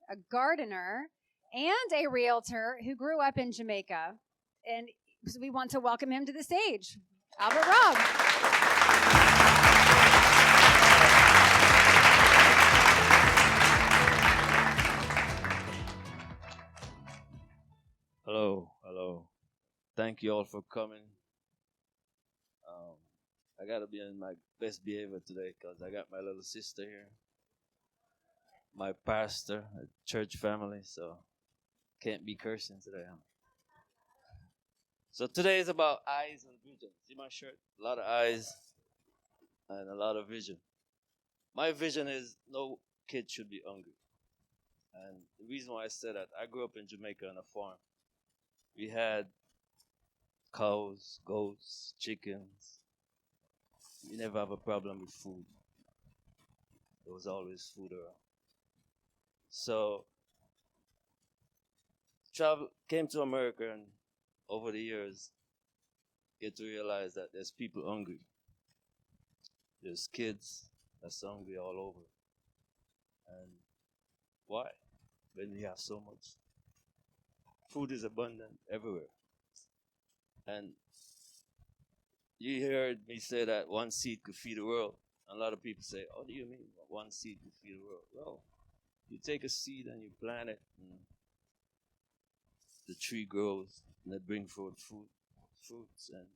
a gardener, and a realtor who grew up in Jamaica. And so we want to welcome him to the stage, Albert Robb. Hello. Thank you all for coming. I gotta be in my best behavior today because I got my little sister here, my pastor, a church family, so can't be cursing today. Huh? So today is about eyes and vision. See my shirt? A lot of eyes and a lot of vision. My vision is no kid should be hungry. And the reason why I said that, I grew up in Jamaica on a farm. We had cows, goats, chickens. We never have a problem with food. There was always food around. So, came to America, and over the years, get to realize that there's people hungry. There's kids that's hungry all over. And why? When we have so much. Food is abundant everywhere. And you heard me say that one seed could feed the world. A lot of people say, "Oh, do you mean one seed could feed the world?" Well, you take a seed and you plant it, and the tree grows, and it brings forth fruits, and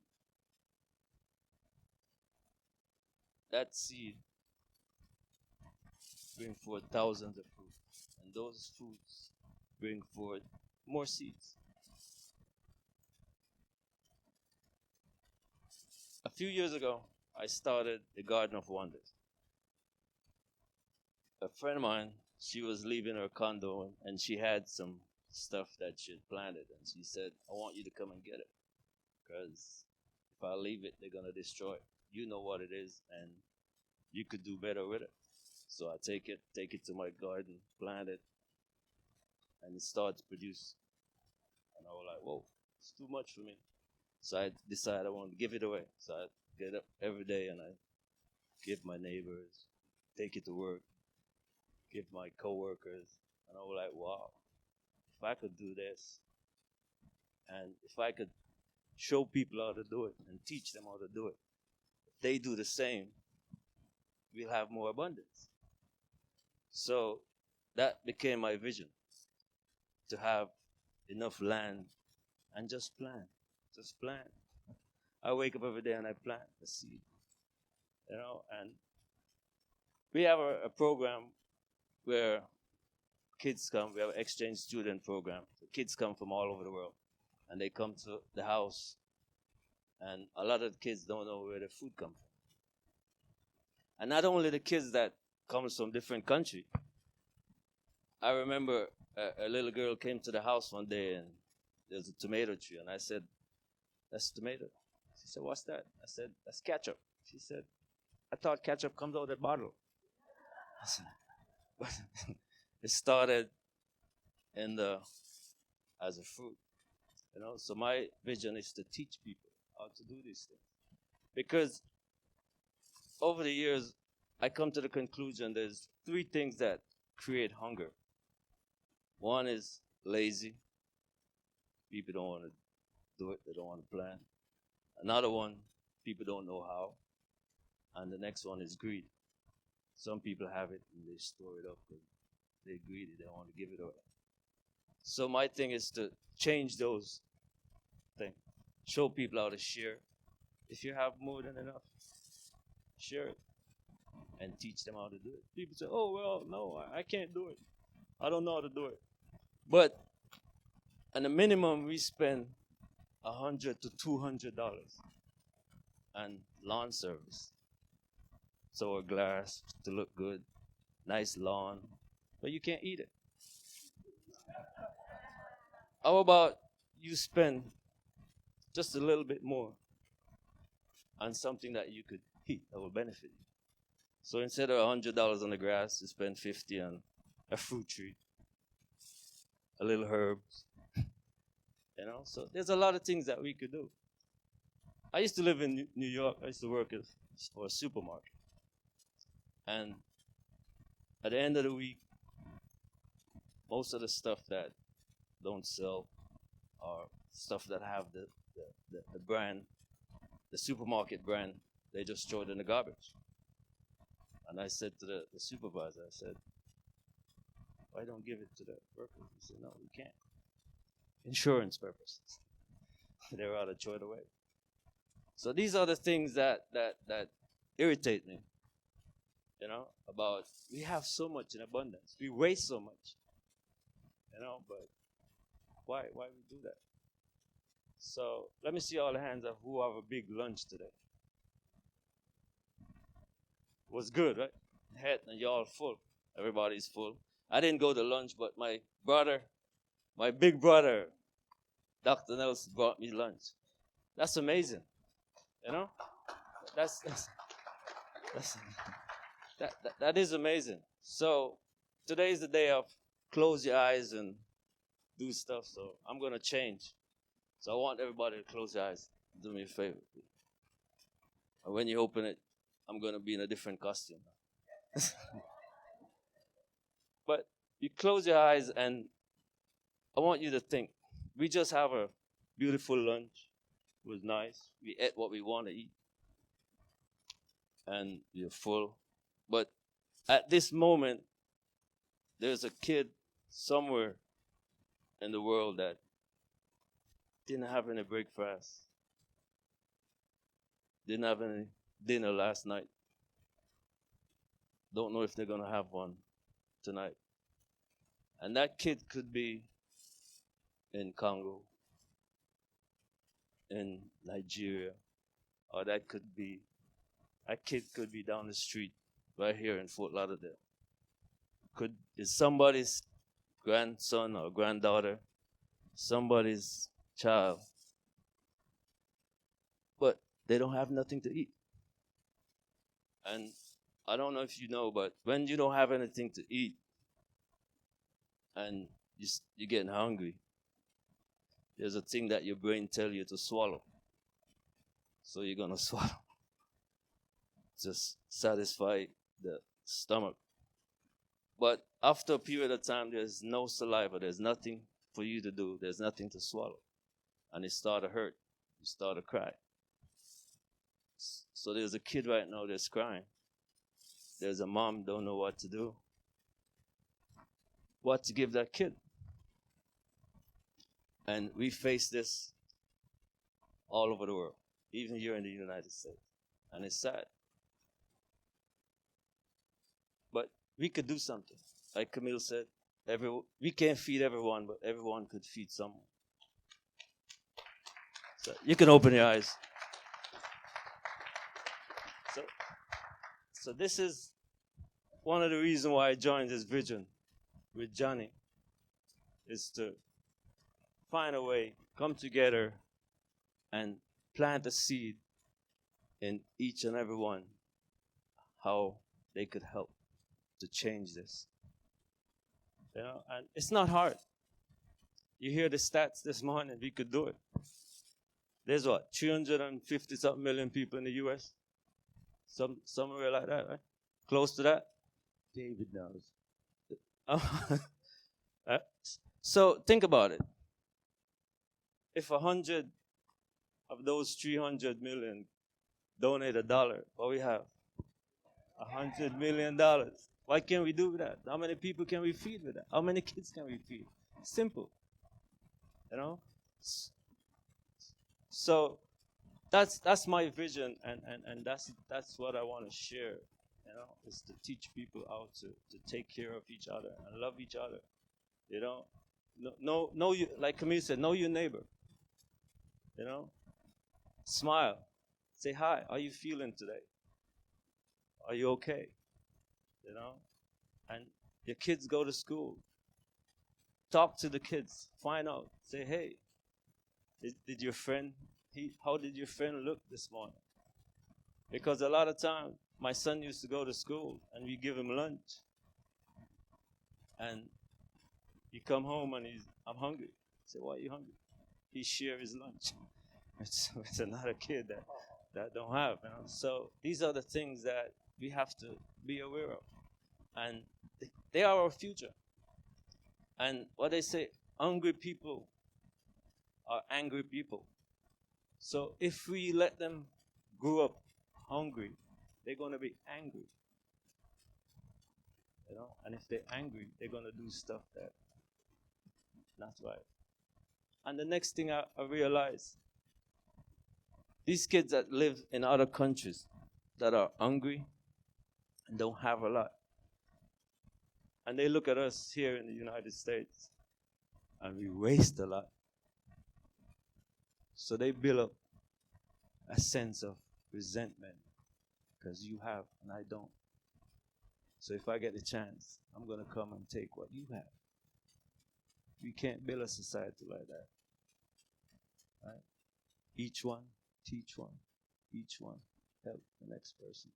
that seed brings forth thousands of fruits, and those fruits bring forth more seeds. A few years ago, I started the Garden of Wonders. A friend of mine, she was leaving her condo and she had some stuff that she had planted, and she said, "I want you to come and get it, because if I leave it, they're going to destroy it. You know what it is, and you could do better with it." So I take it to my garden, plant it, and it starts to produce. And I was like, "Whoa, it's too much for me." So I decided I want to give it away. So I get up every day and I give my neighbors, take it to work, give my coworkers. And I was like, wow, if I could do this, and if I could show people how to do it and teach them how to do it, if they do the same, we'll have more abundance. So that became my vision, to have enough land and just plant. Just plant. I wake up every day and I plant a seed, and we have a program where kids come. We have an exchange student program. So kids come from all over the world, and they come to the house, and a lot of the kids don't know where the food comes from. And not only the kids that comes from different countries. I remember a little girl came to the house one day, and there's a tomato tree, and I said, "That's tomato." She said, "What's that?" I said, "That's ketchup." She said, "I thought ketchup comes out of that bottle." I said, it started as a fruit, So my vision is to teach people how to do these things, because over the years, I come to the conclusion there's three things that create hunger. One is lazy. People don't want to do it. They don't want to plan. Another one, people don't know how. And the next one is greed. Some people have it and they store it up because they're greedy. They don't want to give it away. So my thing is to change those things. Show people how to share. If you have more than enough, share it and teach them how to do it. People say, "Oh, well, no, I can't do it. I don't know how to do it." But at a minimum, we spend $100 to $200 on lawn service. So a glass to look good, nice lawn, but you can't eat it. How about you spend just a little bit more on something that you could eat that will benefit you? So instead of $100 on the grass, you spend $50 on a fruit tree, a little herbs. So there's a lot of things that we could do. I used to live in New York. I used to work for a supermarket. And at the end of the week, most of the stuff that don't sell or stuff that have the brand, the supermarket brand, they just throw it in the garbage. And I said to the supervisor, I said, why don't give it to the workers? He said, no, we can't. Insurance purposes. They'd rather throw it away. So these are the things that irritate me, about we have so much in abundance. We waste so much, but why we do that? So let me see all the hands of who have a big lunch today. Was good, right? Head and y'all full. Everybody's full. I didn't go to lunch, but my big brother, Dr. Nelson, brought me lunch. That's amazing. That is amazing. So today is the day of close your eyes and do stuff. So I'm gonna change. So I want everybody to close your eyes. Do me a favor. And when you open it, I'm gonna be in a different costume. But you close your eyes and I want you to think. We just have a beautiful lunch. It was nice. We ate what we want to eat. And you're full. But at this moment, there's a kid somewhere in the world that didn't have any breakfast, didn't have any dinner last night, don't know if they're going to have one tonight. And that kid could be in Congo, in Nigeria, or that kid could be down the street right here in Fort Lauderdale. Is somebody's grandson or granddaughter, somebody's child, but they don't have nothing to eat. And I don't know if you know, but when you don't have anything to eat and you're getting hungry, there's a thing that your brain tells you to swallow. So you're going to swallow. Just satisfy the stomach. But after a period of time, there's no saliva. There's nothing for you to do. There's nothing to swallow. And it starts to hurt. You start to cry. So there's a kid right now that's crying. There's a mom don't know what to do. What to give that kid? And we face this all over the world, even here in the United States. And it's sad. But we could do something. Like Camille said, we can't feed everyone, but everyone could feed someone. So you can open your eyes. So this is one of the reasons why I joined this vision with Johnny, is to find a way, come together, and plant a seed in each and every one, how they could help to change this. And it's not hard. You hear the stats this morning, we could do it. There's 350-something million people in the U.S.? Somewhere like that, right? Close to that? David knows. So think about it. If 100 of those 300 million donate $1, what we have? $100 million. Why can't we do that? How many people can we feed with that? How many kids can we feed? Simple. So that's my vision, and that's what I want to share. Is to teach people how to take care of each other and love each other. Know you, like Camille said, know your neighbor. Smile. Say hi. How are you feeling today? Are you okay? And your kids go to school. Talk to the kids. Find out. Say, hey, did your friend, how did your friend look this morning? Because a lot of times, my son used to go to school and we give him lunch. And he come home and I'm hungry. I say, why are you hungry? He share his lunch. It's another kid that don't have. So these are the things that we have to be aware of. And they are our future. And what they say, hungry people are angry people. So if we let them grow up hungry, they're going to be angry. And if they're angry, they're going to do stuff that's not right. And the next thing I realized, these kids that live in other countries that are hungry and don't have a lot, and they look at us here in the United States, and we waste a lot. So they build up a sense of resentment because you have and I don't. So if I get a chance, I'm going to come and take what you have. We can't build a society like that. Right? Each one, teach one. Each one, help the next person.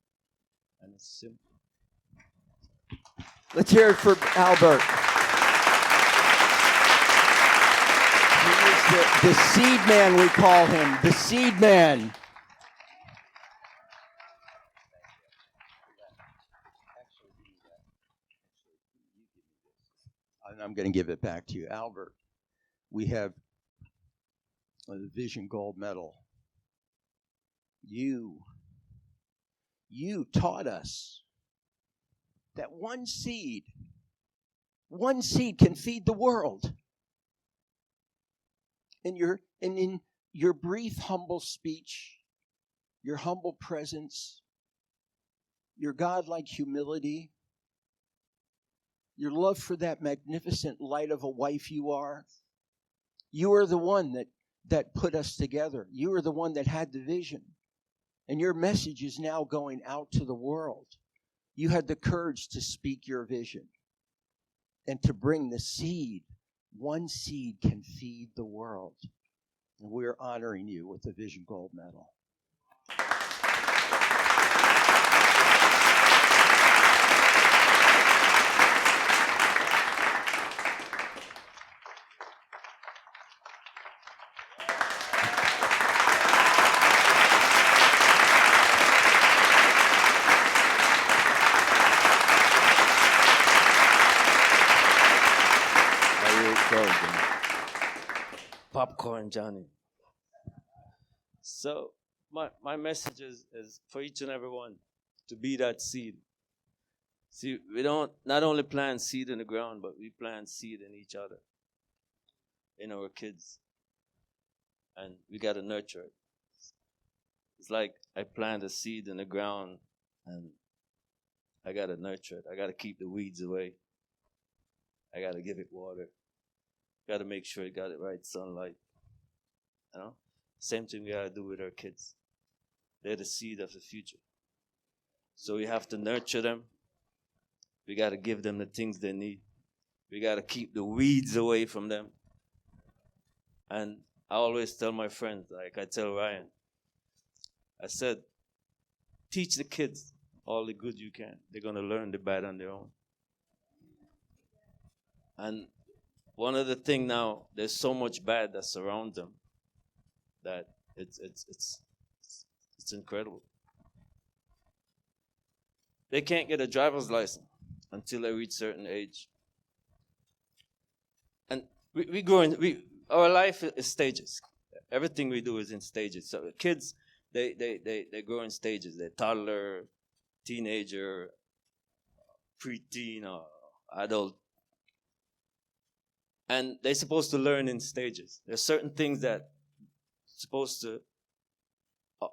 And it's simple. Let's hear it for Albert. He is the seed man, we call him. The seed man. And I'm going to give it back to you, Albert. We have the Vision Gold Medal. You taught us that one seed can feed the world. In your brief, humble speech, your humble presence, your godlike humility, your love for that magnificent light of a wife you are the one that put us together. You are the one that had the vision. And your message is now going out to the world. You had the courage to speak your vision and to bring the seed. One seed can feed the world. And we're honoring you with the Vision Gold Medal. Popcorn Johnny. So my message is for each and every one to be that seed. See, we don't not only plant seed in the ground, but we plant seed in each other, in our kids. And we got to nurture it. It's like I plant a seed in the ground and I got to nurture it. I got to keep the weeds away. I got to give it water. Got to make sure it got it right sunlight. Same thing we got to do with our kids. They're the seed of the future. So we have to nurture them. We got to give them the things they need. We got to keep the weeds away from them. And I always tell my friends, like I tell Ryan, I said, teach the kids all the good you can. They're going to learn the bad on their own. And one of the things now, there's so much bad that surrounds them that it's incredible. They can't get a driver's license until they reach certain age. And our life is stages. Everything we do is in stages. So kids, they grow in stages. They're toddler, teenager, preteen, or adult. And they're supposed to learn in stages. There's certain things that supposed to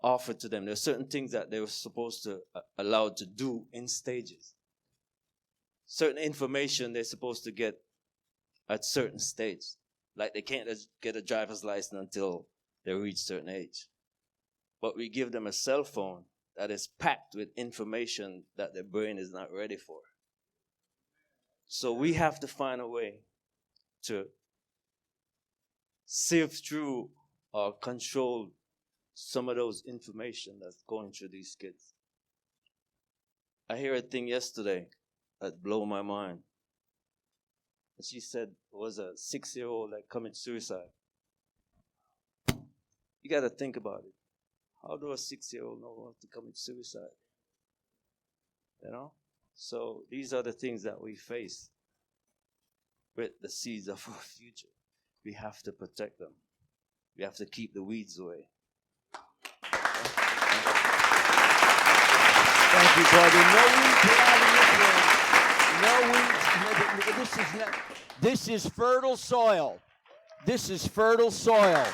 offer to them. There's certain things that they were supposed to allowed to do in stages. Certain information they're supposed to get at certain stages. Like they can't get a driver's license until they reach certain age. But we give them a cell phone that is packed with information that their brain is not ready for. So we have to find a way to sift through or control some of those information that's going through these kids. I hear a thing yesterday that blew my mind. And she said it was a 6-year-old that committed suicide. You got to think about it. How do a 6-year-old know how to commit suicide? So these are the things that we face. with the seeds of our future. We have to protect them. We have to keep the weeds away. Thank you, brother. No weeds allowed in this room. No weeds. This is fertile soil. This is fertile soil.